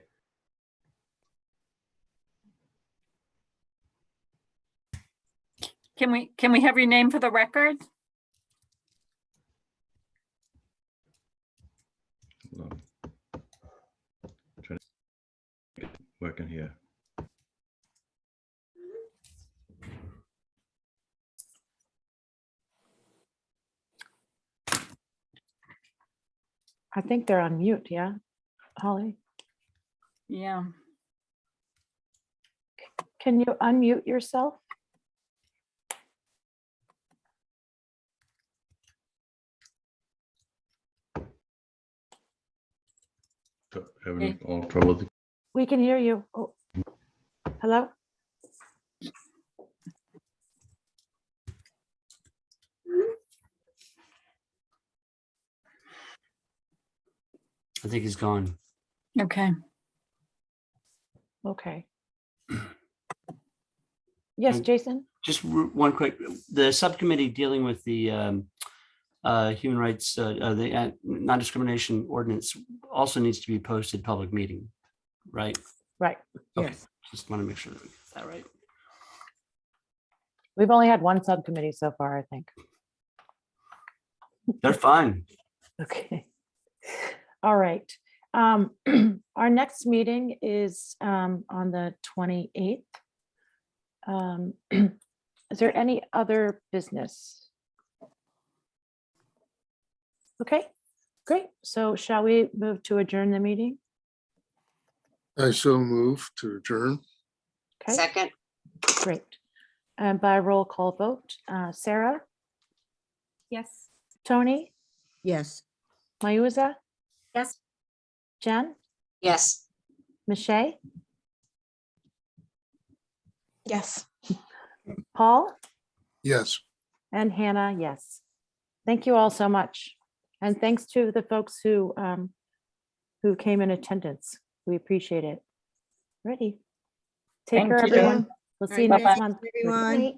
Can we have your name for the record? Hold on. Trying to get it working here. I think they're on mute, yeah, Holly? Yeah. Can you unmute yourself? Having all trouble with We can hear you. Oh. Hello? I think he's gone. Okay. Okay. Yes, And- Jason? Just one quick, the subcommittee dealing with the human rights, the non-discrimination ordinance also needs to be posted public meeting, right? Right. Okay, Yes. just want to make sure that we get that right. We've only had one subcommittee so far, I think. They're fine. Okay. All right. Our next meeting is on the 28th. Is there any other business? Okay, great. So shall we move to adjourn the meeting? I so move to adjourn. Okay, Second, great. And by roll call vote, Sarah, Yes. Tony, Yes. Mayuza, Yes. Jen, yes. Michelle, Yes. Paul, Yes. and Hannah, yes. Thank you all so much. And thanks to the folks who came in attendance. We appreciate it. Ready. Take Thank care, you. everyone. We'll see you All right, next thanks, month. Everyone. Night.